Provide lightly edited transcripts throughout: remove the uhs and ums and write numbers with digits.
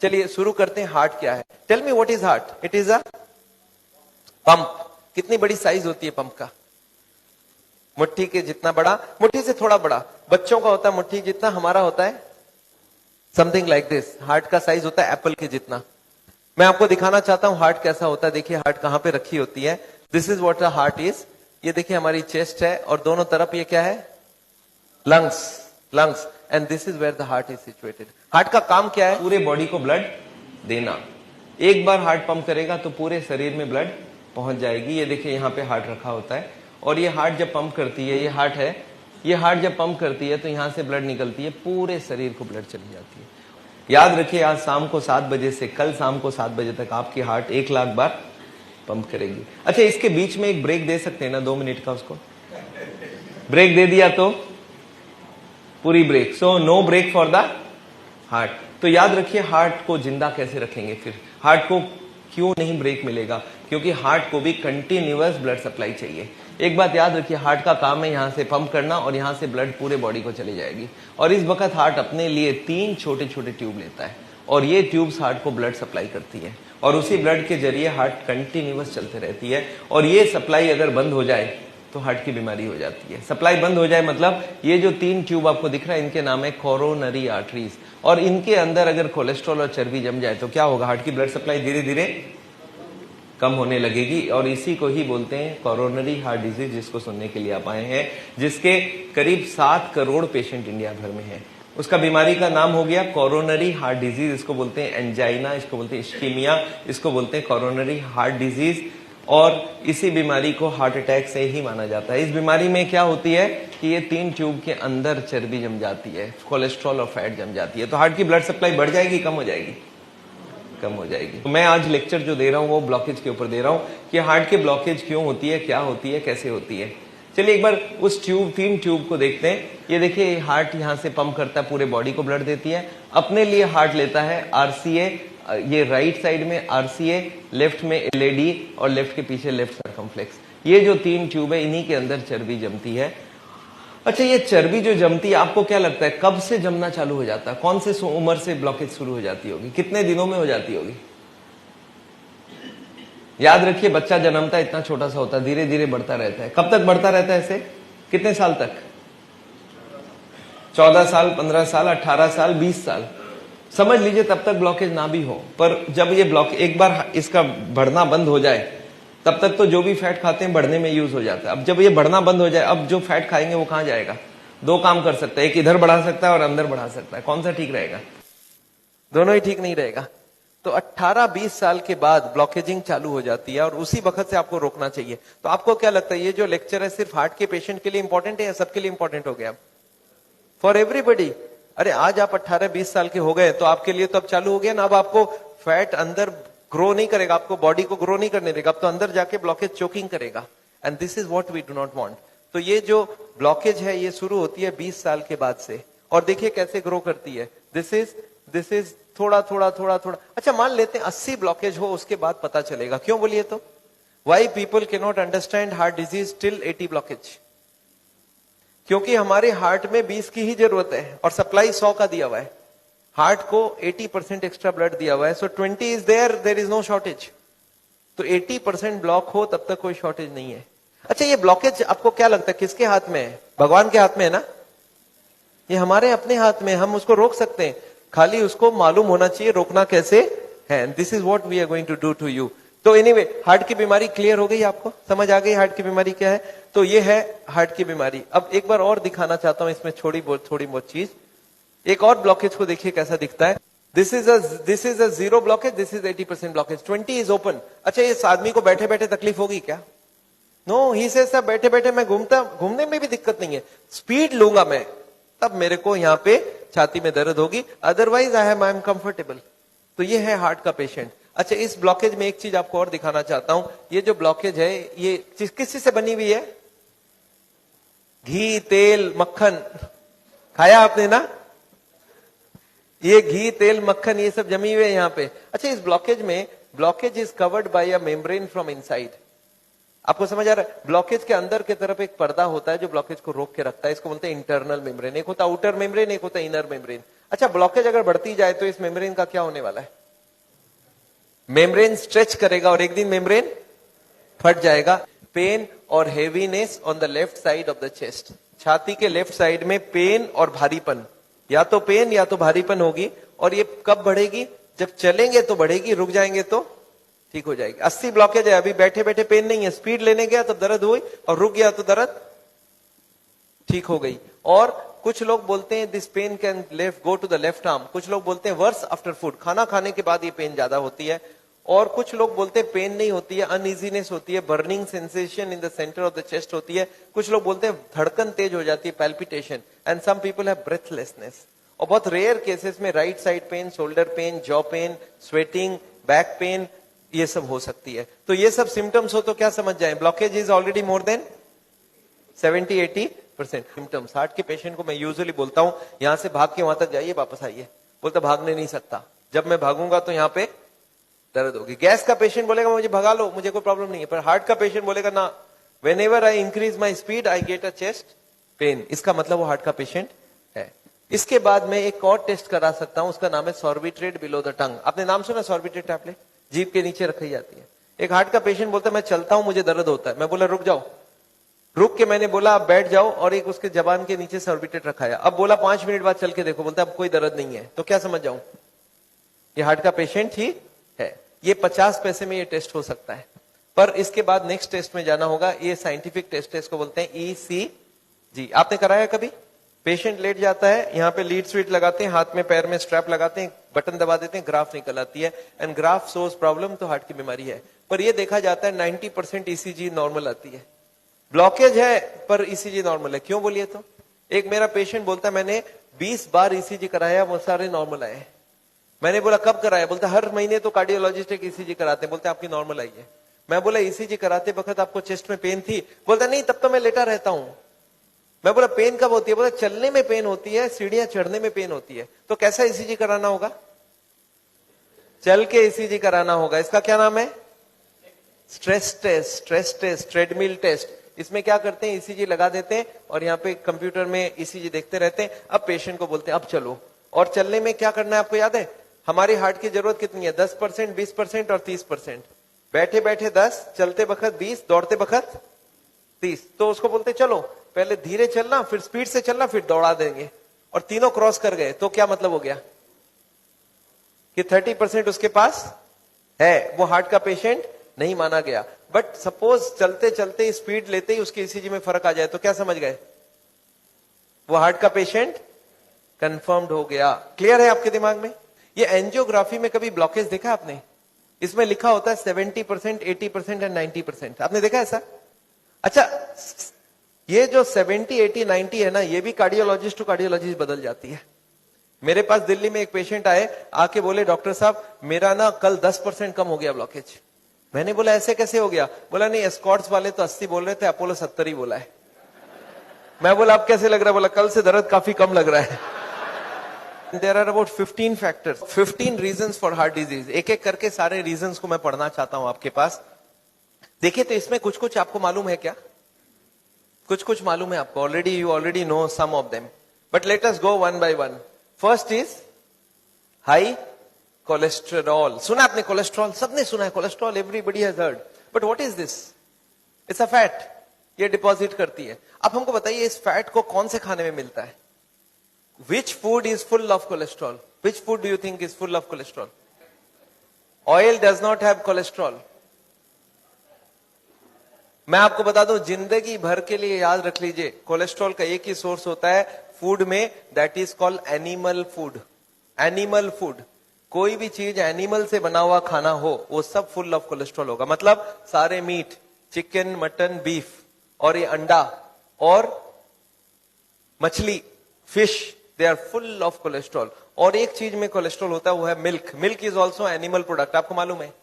चलिए शुरू करते हैं, हार्ट क्या है? Tell me what is heart? It is a pump. कितनी बड़ी साइज होती है पंप का? मुट्ठी के जितना बड़ा, मुट्ठी से थोड़ा बड़ा। बच्चों का होता है मुट्ठी जितना, हमारा होता है समथिंग लाइक दिस। हार्ट का साइज होता है एप्पल के जितना। मैं आपको दिखाना चाहता हूं हार्ट कैसा होता है। देखिए हार्ट कहां पे रखी होती है। This is what the heart is. ये देखिए हमारी चेस्ट है और दोनों तरफ ये क्या है? Lungs. Lungs. And this is where the heart is situated. Heart का काम क्या है? पूरे बॉडी को ब्लड देना। एक बार हार्ट पंप करेगा तो पूरे शरीर में ब्लड पहुंच जाएगी। ये देखिए यहां पे हार्ट रखा होता है और ये हार्ट जब पंप करती है, ये हार्ट है, ये हार्ट जब पंप करती है तो यहां से ब्लड निकलती है, पूरे शरीर को ब्लड चली जाती है। याद रखिए आज शाम को 7 बजे से कल शाम को 7 बजे तक आपकी हार्ट 1 लाख बार पंप करेगी। अच्छा इसके बीच में एक ब्रेक दे सकते हैं ना 2 मिनट का? उसको ब्रेक दे दिया तो पूरी break. So no break for the heart. तो याद रखिए हार्ट को जिंदा कैसे रखेंगे फिर? हार्ट को क्यों नहीं ब्रेक मिलेगा? क्योंकि हार्ट को भी कंटिन्यूअस ब्लड सप्लाई चाहिए। एक बात याद रखिए, हार्ट का काम है यहां से पंप करना और यहां से ब्लड पूरे बॉडी को चली जाएगी। और इस वक्त हार्ट अपने लिए 3 छोटे छोटे ट्यूब लेता है और ये ट्यूब्स हार्ट को ब्लड सप्लाई करती है और उसी ब्लड के जरिए हार्ट कंटिन्यूअस चलते रहती है। और ये सप्लाई अगर बंद हो जाए तो हार्ट की बीमारी हो जाती है। सप्लाई बंद हो जाए मतलब ये जो 3 ट्यूब आपको दिख रहा है इनके नाम है कोरोनरी आर्टरीज। और इनके अंदर अगर कोलेस्ट्रॉल और चर्बी जम जाए तो क्या होगा? हार्ट की ब्लड सप्लाई धीरे धीरे कम होने लगेगी और इसी को ही बोलते हैं कोरोनरी हार्ट डिजीज, जिसको सुनने के लिए आप आए हैं, जिसके करीब 7 करोड़ पेशेंट इंडिया भर में हैं। उसका बीमारी का नाम हो गया कोरोनरी हार्ट डिजीज। इसको बोलते हैं एंजाइना, इसको बोलते हैं इस्कीमिया, इसको बोलते हैं कोरोनरी हार्ट डिजीज। और इसी बीमारी को हार्ट अटैक से ही माना जाता है। इस बीमारी में क्या होती है कि ये 3 ट्यूब के अंदर चर्बी जम जाती है, कोलेस्ट्रॉल और फैट जम जाती है। तो हार्ट की ब्लड सप्लाई बढ़ जाएगी, कम हो जाएगी? कम हो जाएगी। तो मैं आज लेक्चर जो दे रहा हूं वो ब्लॉकेज के ऊपर दे रहा हूं कि हार्ट की ब्लॉकेज क्यों होती है, क्या होती है, कैसे होती है। चलिए एक बार उस 3 ट्यूब को देखते हैं। ये देखिए हार्ट यहां से पंप करता है, पूरे बॉडी को ब्लड देती है। अपने लिए हार्ट लेता है आरसीए, ये राइट साइड में आरसीए, लेफ्ट में एलएडी और लेफ्ट के पीछे लेफ्ट सर्कमफ्लेक्स। ये जो 3 ट्यूब है इन्हीं के अंदर चर्बी जमती है। अच्छा ये चर्बी जो जमती है आपको क्या लगता है कब से जमना चालू हो जाता है? कौन से उम्र से ब्लॉकेज शुरू हो जाती होगी? कितने दिनों में हो जाती होगी? याद रखिए बच्चा जन्मता है इतना छोटा सा होता है, धीरे धीरे बढ़ता रहता है। कब तक बढ़ता रहता है ऐसे? कितने साल तक? 14 साल, 15 साल, 18 साल, 20 साल समझ लीजिए, तब तक ब्लॉकेज ना भी हो। पर जब ये ब्लॉक एक बार इसका बढ़ना बंद हो जाए तब तक तो जो भी फैट खाते हैं बढ़ने में यूज हो जाता है। अब जब ये बढ़ना बंद हो जाए, अब जो फैट खाएंगे वो कहां जाएगा? 2 काम कर सकता है, एक इधर बढ़ा सकता है और अंदर बढ़ा सकता है। कौन सा ठीक रहेगा? दोनों ही ठीक नहीं रहेगा। तो 18-20 साल के बाद ब्लॉकेजिंग चालू हो जाती है और उसी वक्त से आपको रोकना चाहिए। तो आपको क्या लगता है ये जो लेक्चर है सिर्फ हार्ट के पेशेंट के लिए इंपॉर्टेंट है या सबके लिए इंपॉर्टेंट हो गया? For everybody. अरे आज आप 18-20 साल के हो गए तो आपके लिए तो अब चालू हो गया ना। अब आपको फैट अंदर ग्रो नहीं करेगा, आपको बॉडी को ग्रो नहीं करने देगा, अब तो अंदर जाके ब्लॉकेज चोकिंग करेगा। And this is what we do not want. तो ये जो ब्लॉकेज है ये शुरू होती है 20 साल के बाद से और देखिए कैसे ग्रो करती है। दिस इज थोड़ा थोड़ा थोड़ा थोड़ा। अच्छा मान लेते हैं 80 ब्लॉकेज हो, उसके बाद पता चलेगा। क्यों बोलिए तो? Why people can not understand heart disease till 80 blockage? क्योंकि हमारे हार्ट में 20 की ही जरूरत है और सप्लाई 100 का दिया हुआ है। हार्ट को 80% एक्स्ट्रा ब्लड दिया हुआ है, so 20 is there is no shortage. तो 80% ब्लॉक हो तब तक कोई शॉर्टेज नहीं है। अच्छा ये ब्लॉकेज आपको क्या लगता है किसके हाथ में है? भगवान के हाथ में है ना? ये हमारे अपने हाथ में, हम उसको रोक सकते हैं, खाली उसको मालूम होना चाहिए रोकना कैसे है। This is what we are going to do to you. तो एनीवे हार्ट की बीमारी क्लियर हो गई, आपको समझ आ गई हार्ट की बीमारी क्या है? तो ये है हार्ट की बीमारी। अब एक बार और दिखाना चाहता हूं इसमें थोड़ी बहुत चीज। एक और ब्लॉकेज को देखिए कैसा दिखता है। This is a 0 blockage, this is 80% blockage, 20 is open. अच्छा इस आदमी को बैठे बैठे तकलीफ होगी क्या? नो, ही से सब बैठे बैठे मैं घूमने में भी दिक्कत नहीं है, स्पीड लूंगा मैं तब मेरे को यहाँ पे छाती में दर्द होगी, अदरवाइज आई एम कंफर्टेबल। तो ये है हार्ट का पेशेंट। अच्छा इस ब्लॉकेज में एक चीज आपको और दिखाना चाहता हूं। ये जो ब्लॉकेज है ये किस चीज से बनी हुई है? घी, तेल, मक्खन खाया आपने ना? ये घी, तेल, मक्खन ये सब जमी हुए है यहाँ पे। अच्छा इस ब्लॉकेज में, blockage is covered by a membrane from inside. आपको समझ आ रहा है? ब्लॉकेज के अंदर की तरफ एक पर्दा होता है जो ब्लॉकेज को रोक के रखता है, इसको बोलते हैं इंटरनल मेम्ब्रेन। एक होता है आउटर मेम्ब्रेन, एक होता है इनर मेम्ब्रेन। अच्छा, ब्लॉकेज अगर बढ़ती जाए तो इस मेम्ब्रेन का क्या होने वाला है? मेम्ब्रेन स्ट्रेच करेगा और एक दिन मेम्ब्रेन फट जाएगा। पेन और heaviness on the left side of the chest, छाती के लेफ्ट साइड में पेन और भारीपन, या तो पेन या तो भारीपन होगी। और ये कब बढ़ेगी? जब चलेंगे तो बढ़ेगी, रुक जाएंगे तो ठीक हो जाएगी। 80 ब्लॉकेज है, अभी बैठे बैठे पेन नहीं है, स्पीड लेने गया तो दर्द हुई और रुक गया तो दर्द ठीक हो गई। और कुछ लोग बोलते हैं this pain can left go to the left arm, कुछ लोग बोलते हैं वर्स आफ्टर फूड, खाना खाने के बाद ये पेन ज्यादा होती है। और कुछ लोग बोलते हैं पेन नहीं होती है, अनइजीनेस होती है, burning sensation in the centre of the chest होती है। कुछ लोग बोलते हैं धड़कन तेज हो जाती है, palpitation, and some people have breathlessness. और बहुत रेयर केसेस में right side pain, shoulder pain, jaw pain, sweating, back pain, ये सब हो सकती है। तो ये सब सिम्टम्स हो तो क्या समझ जाए? Blockage is already more than 70-80% symptoms. Heart के पेशेंट को मैं यूजुअली बोलता हूं यहां से भाग के वहां तक जाइए, वापस आइए। बोलता भागने नहीं सकता, जब मैं भागूंगा तो यहां पे दर्द होगी। गैस का पेशेंट बोलेगा मुझे भगा लो, मुझे कोई प्रॉब्लम नहीं है। पर हार्ट का पेशेंट बोलेगा ना, when ever I increase my speed I get a chest pain, इसका मतलब वो हार्ट का पेशेंट है। इसके बाद मैं एक और टेस्ट करा सकता हूं, उसका नाम है सॉर्बिट्रेट बिलो द टंग। आपने नाम सुना सॉर्बिट्रेट टैबलेट? जीभ के नीचे रखी जाती है। एक हार्ट का पेशेंट बोलता है मैं चलता हूं मुझे दर्द होता है। मैं बोला रुक जाओ, रुक के मैंने बोला आप बैठ जाओ, और एक उसके जबान के नीचे सॉर्बिट्रेट रखाया। अब बोला 5 मिनट बाद चल के देखो, बोलता अब कोई दर्द नहीं है। तो क्या समझ जाऊं? ये हार्ट का पेशेंट ही है। ये 50 पैसे में ये टेस्ट हो सकता है। पर इसके बाद नेक्स्ट टेस्ट में जाना होगा, ये साइंटिफिक टेस्ट है, इसको बोलते हैं ईसीजी। आपने कराया कभी? पेशेंट लेट जाता है, यहाँ पे लीड स्वीट लगाते हैं, हाथ में पैर में स्ट्रैप लगाते हैं, बटन दबा देते हैं, ग्राफ निकल आती है, एंड ग्राफ शोज प्रॉब्लम, तो हार्ट की बीमारी है। पर ये देखा जाता है 90% ईसीजी नॉर्मल आती है। ब्लॉकेज है पर ईसीजी नॉर्मल है। क्यों बोलिए तो? एक मेरा पेशेंट बोलता है मैंने 20 बार ईसीजी कराया, वो सारे नॉर्मल आए। मैंने बोला कब कराया? बोलता हर महीने तो कार्डियोलॉजिस्ट एक ईसीजी कराते हैं। बोलते आपकी नॉर्मल आई है। मैं बोला ईसीजी कराते वक्त आपको चेस्ट में पेन थी? बोलता नहीं, तब तो मैं लेटा रहता हूं। मैं बोला पेन कब होती है? बोला चलने में पेन होती है, सीढ़ियां चढ़ने में पेन होती है। तो कैसा ईसीजी कराना होगा? चल के ईसीजी कराना होगा। इसका क्या नाम है? Stress test, treadmill test. इसमें क्या करते हैं, ईसीजी लगा देते हैं और यहाँ पे कंप्यूटर में ईसीजी देखते रहते हैं। अब पेशेंट को बोलते हैं अब चलो। और चलने में क्या करना है आपको याद है? हमारी हार्ट की जरूरत कितनी है? 10%, 20% और 30%। बैठे बैठे 10, चलते वक्त 20, दौड़ते वक्त 30। तो उसको बोलते चलो, पहले धीरे चलना, फिर स्पीड से चलना, फिर दौड़ा देंगे। और तीनों क्रॉस कर गए तो क्या मतलब हो गया कि 30% उसके पास है। वो हार्ट का पेशेंट नहीं माना गया। बट सपोज चलते चलते स्पीड लेते ही उसके ईसीजी में फर्क आ जाए तो क्या समझ गए? वो हार्ट का पेशेंट कंफर्म्ड हो गया। क्लियर है आपके दिमाग में? ये एंजियोग्राफी में कभी ब्लॉकेज देखा आपने? इसमें लिखा होता है 70%, 80% एंड 90%। आपने देखा ऐसा? अच्छा, ये जो 70, 80, 90 है ना, ये भी कार्डियोलॉजिस्ट टू कार्डियोलॉजिस्ट बदल जाती है। मेरे पास दिल्ली में एक पेशेंट आए, आके बोले डॉक्टर साहब मेरा ना कल 10% कम हो गया ब्लॉकेज। मैंने बोला ऐसे कैसे हो गया? बोला नहीं, एस्कॉर्ट्स वाले तो 80 बोल रहे थे, अपोलो 70 ही बोला है। मैं बोला अब कैसे लग रहा है? बोला कल से दर्द काफी कम लग रहा है। There are about 15 factors, 15 reasons for heart disease। एक एक करके सारे reasons को मैं पढ़ना चाहता हूं आपके पास। देखिए तो इसमें कुछ कुछ आपको मालूम है क्या? कुछ कुछ मालूम है आपको, you already know some of them, but let us go one by one। First is high cholesterol। सुना आपने कोलेस्ट्रॉल? सबने सुना है cholesterol, everybody has heard, but what is this? It's a fat। ये डिपॉजिट करती है। अब हमको बताइए इस फैट को कौन से खाने में मिलता है? Which food is full of cholesterol? Which food do you think is full of cholesterol? Oil does not have cholesterol। मैं आपको बता दूं, जिंदगी भर के लिए याद रख लीजिए, कोलेस्ट्रॉल का एक ही सोर्स होता है फूड में, that is called animal food. Animal food, कोई भी चीज एनिमल से बना हुआ खाना हो वो सब फुल ऑफ कोलेस्ट्रॉल होगा। मतलब सारे मीट, चिकन, मटन, बीफ, और ये अंडा और मछली, fish, they are full of cholesterol. और एक चीज में कोलेस्ट्रॉल होता है वो है milk. Milk is also animal product, आपको मालूम है।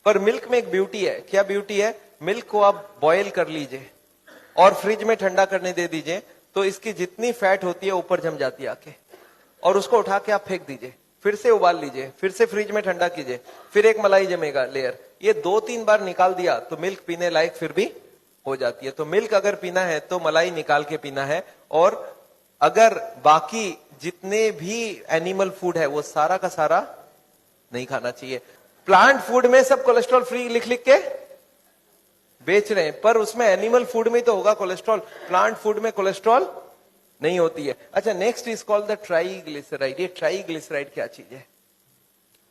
पर मिल्क में एक ब्यूटी है। क्या ब्यूटी है? मिल्क को आप बॉयल कर लीजिए और फ्रिज में ठंडा करने दे दीजिए तो इसकी जितनी फैट होती है ऊपर जम जाती है आके, और उसको उठा के आप फेंक दीजिए, फिर से उबाल लीजिए, फिर से फ्रिज में ठंडा कीजिए, फिर एक मलाई जमेगा लेयर। ये 2-3 बार निकाल दिया तो मिल्क पीने लायक फिर भी हो जाती है। तो मिल्क अगर पीना है तो मलाई निकाल के पीना है। और अगर बाकी जितने भी एनिमल फूड है वो सारा का सारा नहीं खाना चाहिए। प्लांट फूड में सब कोलेस्ट्रॉल फ्री लिख लिख के बेच रहे हैं, पर उसमें एनिमल फूड में तो होगा कोलेस्ट्रॉल, प्लांट फूड में कोलेस्ट्रॉल नहीं होती है। अच्छा, next is called the triglyceride. ये ट्राइग्लिसराइड क्या चीज है?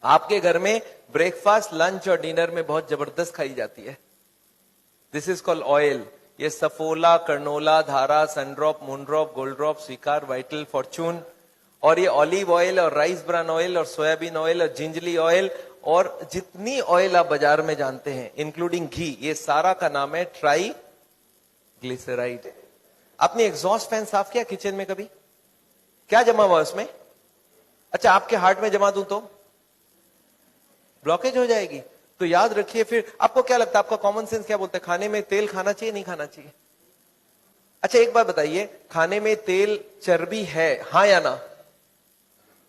आपके घर में ब्रेकफास्ट, लंच और डिनर में बहुत जबरदस्त खाई जाती है। This is called oil. ये सफोला, कर्नोला, धारा, सनड्रॉप, मूनड्रॉप, गोल्ड ड्रॉप, स्वीकार, वाइटल, फॉर्चून, और ये ऑलिव ऑयल और राइस ब्रान ऑयल और सोयाबीन ऑयल और जिंजली ऑयल और जितनी ऑयल आप बाजार में जानते हैं इंक्लूडिंग घी, ये सारा का नाम है ट्राइग्लिसराइड। आपने एग्जॉस्ट फैन साफ किया किचन में कभी? क्या जमा हुआ उसमें? अच्छा, आपके हार्ट में जमा दूं तो ब्लॉकेज हो जाएगी। तो याद रखिए। फिर आपको क्या लगता है, आपका कॉमन सेंस क्या बोलता है, खाने में तेल खाना चाहिए नहीं खाना चाहिए? अच्छा, एक बात बताइए, खाने में तेल चर्बी है, हाँ या ना?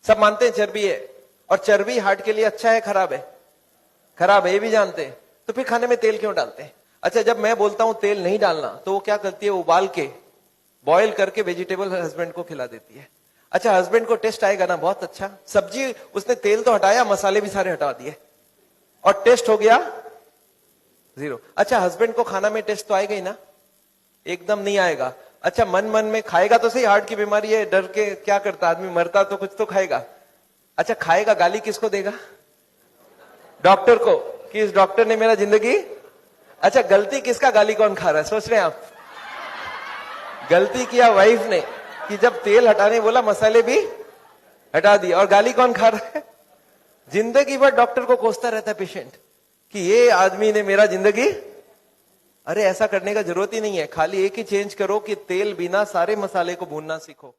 सब मानते हैं चर्बी है, और चर्बी हार्ट के लिए अच्छा है खराब है? खराब है, ये भी जानते हैं। तो फिर खाने में तेल क्यों डालते हैं? अच्छा, जब मैं बोलता हूं तेल नहीं डालना तो वो क्या करती है, उबाल के बॉयल करके वेजिटेबल हस्बैंड को खिला देती है। अच्छा, हस्बैंड को टेस्ट आएगा ना, बहुत अच्छा, सब्जी उसने तेल तो हटाया, मसाले भी सारे हटा दिए और टेस्ट हो गया जीरो। अच्छा, हस्बैंड को खाना में टेस्ट तो आएगा ही ना? एकदम नहीं आएगा। अच्छा, मन मन में खाएगा तो सही, हार्ट की बीमारी है, डर के क्या करता आदमी, मरता तो कुछ तो खाएगा। अच्छा, खाएगा, गाली किसको देगा? डॉक्टर को, कि इस डॉक्टर ने मेरा जिंदगी। अच्छा, गलती किसका, गाली कौन खा रहा है सोच रहे हैं आप? गलती किया वाइफ ने कि जब तेल हटाने बोला मसाले भी हटा दिया, और गाली कौन खा रहा है? जिंदगी भर डॉक्टर को कोसता रहता है पेशेंट कि ये आदमी ने मेरा जिंदगी। अरे ऐसा करने का जरूरत ही नहीं है, खाली एक ही चेंज करो कि तेल बिना सारे मसाले को भूनना सीखो।